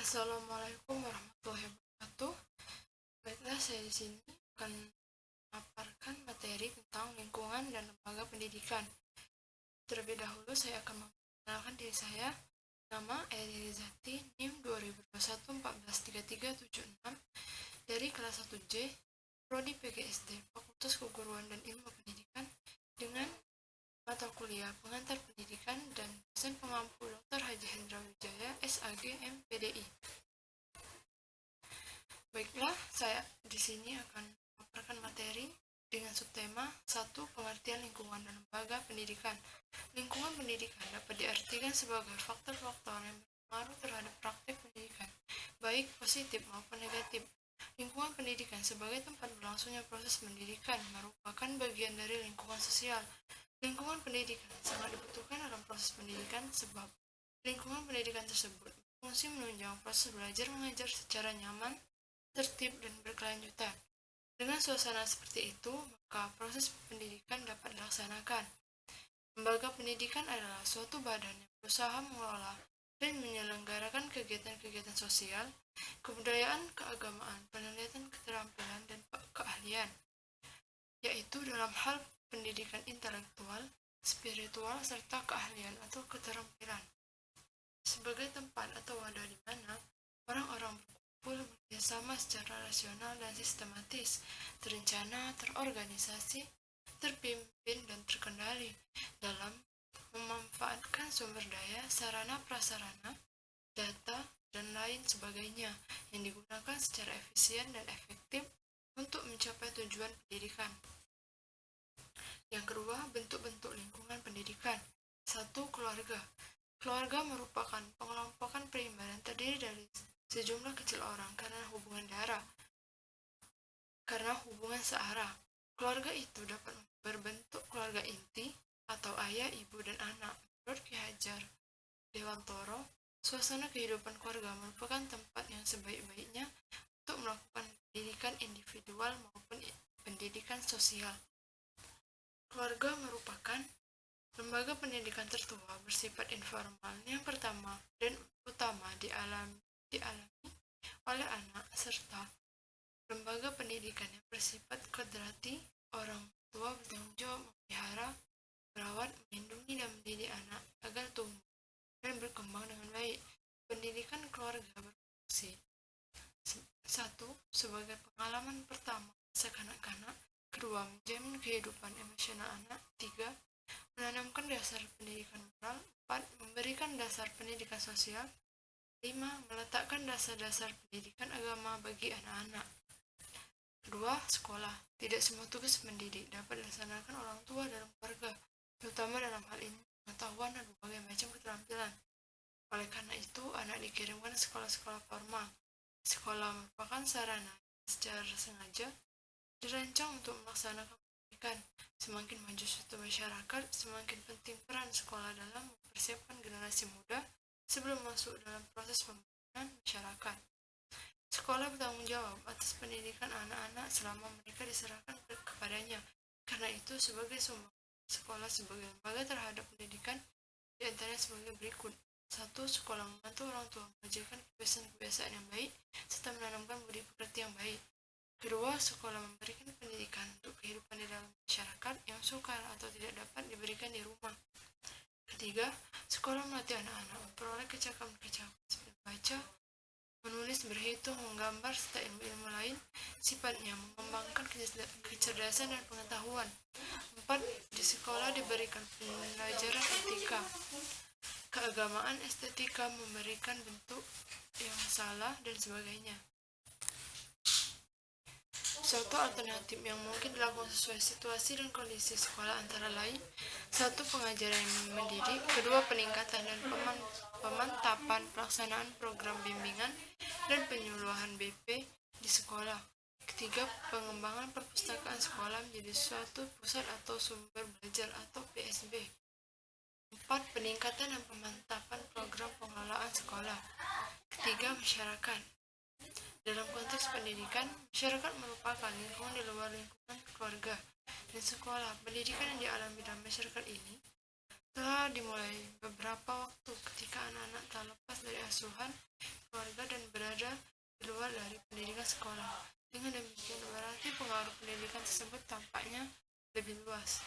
Assalamualaikum warahmatullahi wabarakatuh. Baiklah, saya di sini akan memaparkan materi tentang lingkungan dan lembaga pendidikan. Terlebih dahulu, saya akan memperkenalkan diri saya. Nama Elizati, NIM 2021-143376 dari kelas 1J, Prodi PGSD, Fakultas Keguruan dan Ilmu Pendidikan, dengan mata kuliah pengantar pendidikan dan dosen pengampu Dr. Haji Hendra Wijaya, SAG, MPDI. Baiklah, saya di sini akan memaparkan materi dengan subtema 1. Pengertian lingkungan dan lembaga pendidikan. Lingkungan pendidikan dapat diartikan sebagai faktor-faktor yang berpengaruh terhadap praktik pendidikan, baik positif maupun negatif. Lingkungan pendidikan sebagai tempat berlangsungnya proses pendidikan merupakan bagian dari lingkungan sosial. Lingkungan pendidikan sangat dibutuhkan dalam proses pendidikan sebab lingkungan pendidikan tersebut berfungsi menunjang proses belajar mengajar secara nyaman, tertib, dan berkelanjutan. Dengan suasana seperti itu, maka proses pendidikan dapat dilaksanakan. Lembaga pendidikan adalah suatu badan yang berusaha mengelola dan menyelenggarakan kegiatan-kegiatan sosial, kebudayaan, keagamaan, penelitian, keterampilan, dan keahlian, yaitu dalam hal pendidikan intelektual, spiritual, serta keahlian atau keterampilan. Sebagai tempat atau wadah di mana orang-orang berkumpul bekerjasama secara rasional dan sistematis, terencana, terorganisasi, terpimpin, dan terkendali dalam memanfaatkan sumber daya, sarana prasarana, data, dan lain sebagainya yang digunakan secara efisien dan efektif untuk mencapai tujuan pendidikan. Yang kedua, bentuk-bentuk lingkungan pendidikan. 1. Keluarga. Keluarga merupakan pengelompokan pribadi yang terdiri dari sejumlah kecil orang karena hubungan darah, karena hubungan searah. Keluarga itu dapat berbentuk keluarga inti atau ayah, ibu, dan anak. Menurut Ki Hajar Dewantoro, suasana kehidupan keluarga merupakan tempat yang sebaik-baiknya untuk melakukan pendidikan individual maupun pendidikan sosial. Keluarga merupakan lembaga pendidikan tertua bersifat informal yang pertama dan utama dialami oleh anak, serta lembaga pendidikan yang bersifat kodrati. Orang tua bertanggung jawab memelihara, merawat, melindungi, dan mendidik anak agar tumbuh dan berkembang dengan baik. Pendidikan keluarga berfungsi 1. Sebagai pengalaman pertama masa kanak-kanak. 2. Menjamin kehidupan emosional anak. 3. Menanamkan dasar pendidikan moral. 4. Memberikan dasar pendidikan sosial. 5. Meletakkan dasar-dasar pendidikan agama bagi anak-anak. 2. Sekolah. Tidak semua tugas mendidik dapat dilaksanakan orang tua dalam keluarga, terutama dalam hal ini pengetahuan dan berbagai macam keterampilan. Oleh karena itu, anak dikirimkan ke sekolah-sekolah formal. Sekolah merupakan sarana secara sengaja dirancang untuk melaksanakan pendidikan. Semakin maju suatu masyarakat, semakin penting peran sekolah dalam mempersiapkan generasi muda sebelum masuk dalam proses pembangunan masyarakat. Sekolah bertanggung jawab atas pendidikan anak-anak selama mereka diserahkan kepadanya. Karena itu, sebagai sumber sekolah sebagai lembaga terhadap pendidikan diantaranya sebagai berikut. 1. Sekolah membantu orang tua mengajarkan kebiasaan-kebiasaan yang baik serta menanamkan budi pekerti yang baik. 2. Sekolah memberikan pendidikan untuk kehidupan di dalam masyarakat yang sukar atau tidak dapat diberikan di rumah. 3. Sekolah melatih anak-anak memperoleh kecakapan-kecakapan seperti membaca, menulis, berhitung, menggambar, serta ilmu-ilmu lain. Sifatnya mengembangkan kecerdasan dan pengetahuan. 4. Di sekolah diberikan pelajaran etika, keagamaan, estetika, memberikan bentuk yang salah, dan sebagainya. Suatu alternatif yang mungkin dilakukan sesuai situasi dan kondisi sekolah antara lain: 1. Pengajaran yang mendidik. 2. Peningkatan dan pemantapan pelaksanaan program bimbingan dan penyuluhan BP di sekolah. 3. Pengembangan perpustakaan sekolah menjadi suatu pusat atau sumber belajar atau PSB. 4. Peningkatan dan pemantapan program pengelolaan sekolah. 4. Masyarakat. Dalam konteks pendidikan, masyarakat merupakan lingkungan di luar lingkungan keluarga dan sekolah. Pendidikan yang dialami dalam masyarakat ini telah dimulai beberapa waktu ketika anak-anak telah lepas dari asuhan keluarga dan berada di luar dari pendidikan sekolah. Dengan demikian berarti pengaruh pendidikan tersebut tampaknya lebih luas.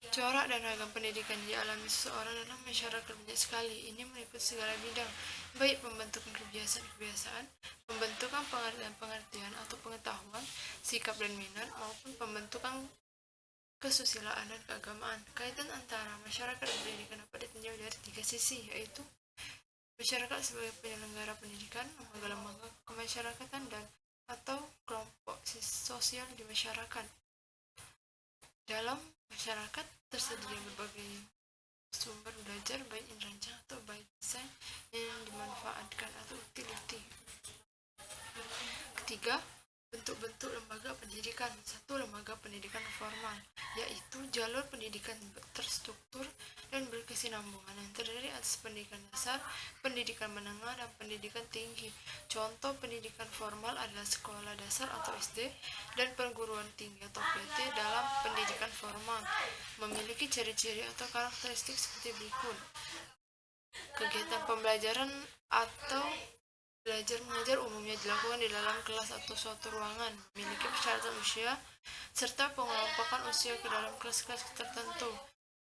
Corak dan ragam pendidikan yang dialami seseorang dalam masyarakat banyak sekali. Ini meliputi segala bidang, baik pembentukan kebiasaan-kebiasaan, pembentukan pengertian atau pengetahuan, sikap dan minat, maupun pembentukan kesusilaan dan keagamaan. Kaitan antara masyarakat dan pendidikan dapat ditinjau dari 3 sisi, yaitu masyarakat sebagai penyelenggara pendidikan, lembaga-lembaga kemasyarakatan dan atau kelompok sosial di masyarakat. Dalam masyarakat tersedia berbagai sumber belajar baik yang dirancang atau baik desain yang dimanfaatkan atau utility. Ketiga, bentuk-bentuk lembaga pendidikan. Satu, lembaga pendidikan formal, yaitu jalur pendidikan terstruktur dan berkesinambungan yang terdiri atas pendidikan dasar, pendidikan menengah, dan pendidikan tinggi. Contoh pendidikan formal adalah sekolah dasar atau SD dan perguruan tinggi atau PT. Dalam pendidikan formal memiliki ciri-ciri atau karakteristik seperti berikut. Kegiatan pembelajaran atau belajar mengajar umumnya dilakukan di dalam kelas atau suatu ruangan, memiliki persyaratan usia, serta pengelompokan usia ke dalam kelas-kelas tertentu,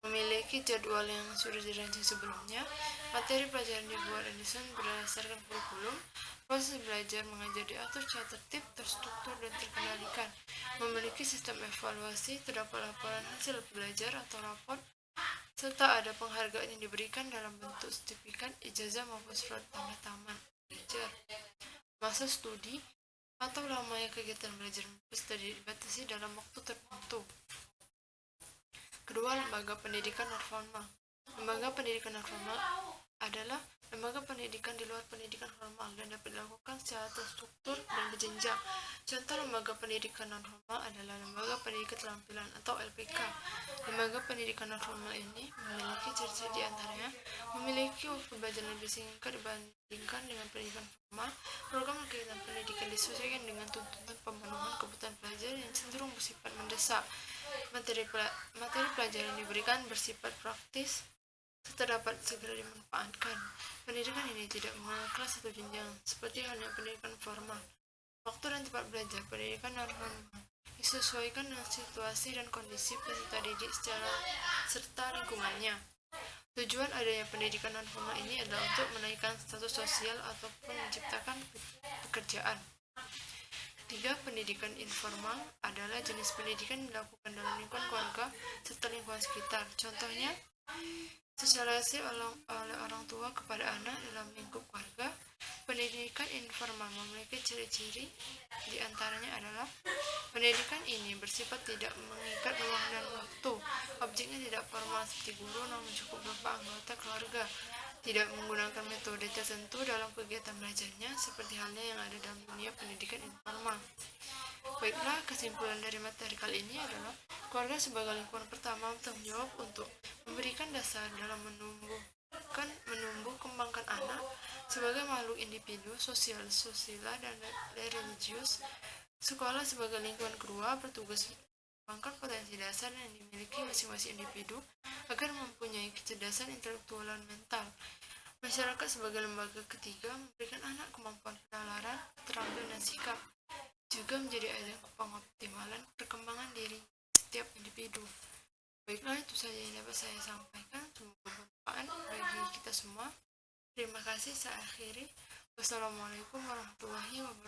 memiliki jadwal yang sudah dirancang sebelumnya, materi pelajaran dibuat dan disusun berdasarkan kurikulum, proses belajar mengajar diatur secara tertib, terstruktur, dan terkendalikan, memiliki sistem evaluasi, terdapat laporan hasil belajar atau raport, serta ada penghargaan yang diberikan dalam bentuk sertifikat, ijazah maupun surat tanda taman belajar. Masa studi atau lamanya kegiatan belajar mesti dibatasi dalam waktu tertentu. Kedua, lembaga pendidikan non formal. Lembaga pendidikan non formal adalah lembaga pendidikan di luar pendidikan formal dan dapat dilakukan secara terstruktur dan berjenjang. Contoh lembaga pendidikan non formal adalah lembaga pendidikan keterampilan atau LPK. Lembaga pendidikan non formal ini memiliki ciri-ciri di antaranya memiliki waktu belajar lebih singkat dibandingkan dengan pendidikan formal. Program kegiatan pendidikan disesuaikan dengan tuntutan pemenuhan kebutuhan pelajar yang cenderung bersifat mendesak. Materi pelajaran yang diberikan bersifat praktis serta dapat segera dimanfaatkan. Pendidikan ini tidak mengenal kelas atau jenjang seperti halnya pendidikan formal. Waktu dan tempat belajar pendidikan non formal disesuaikan dengan situasi dan kondisi peserta didik serta lingkungannya. Tujuan adanya pendidikan non formal ini adalah untuk menaikkan status sosial ataupun menciptakan pekerjaan. Tiga, pendidikan informal adalah jenis pendidikan yang dilakukan dalam lingkungan keluarga serta lingkungan sekitar. Contohnya, sosialisasi oleh orang tua kepada anak dalam lingkup keluarga. Pendidikan informal memiliki ciri-ciri, di antaranya adalah pendidikan ini bersifat tidak mengikat ruang dan waktu. Objeknya tidak formal seperti guru, namun cukup berupa anggota keluarga. Tidak menggunakan metode tertentu dalam kegiatan belajarnya, seperti halnya yang ada dalam dunia pendidikan informal. Baiklah, kesimpulan dari materi kali ini adalah keluarga sebagai lingkungan pertama bertanggung jawab untuk memberikan dasar dalam menumbuh kembangkan anak sebagai makhluk individu, sosial, dan religius. Sekolah sebagai lingkungan kedua bertugas mengembangkan potensi dasar yang dimiliki masing-masing individu agar mempunyai kecerdasan intelektual dan mental. Masyarakat sebagai lembaga ketiga memberikan anak kemampuan penalaran, keterampilan, dan sikap, juga menjadi ajang pengoptimalan perkembangan diri setiap individu. Baiklah, itu saja yang dapat saya sampaikan. Semoga bermanfaat bagi kita semua. Terima kasih, saya akhiri. Wassalamualaikum warahmatullahi wabarakatuh.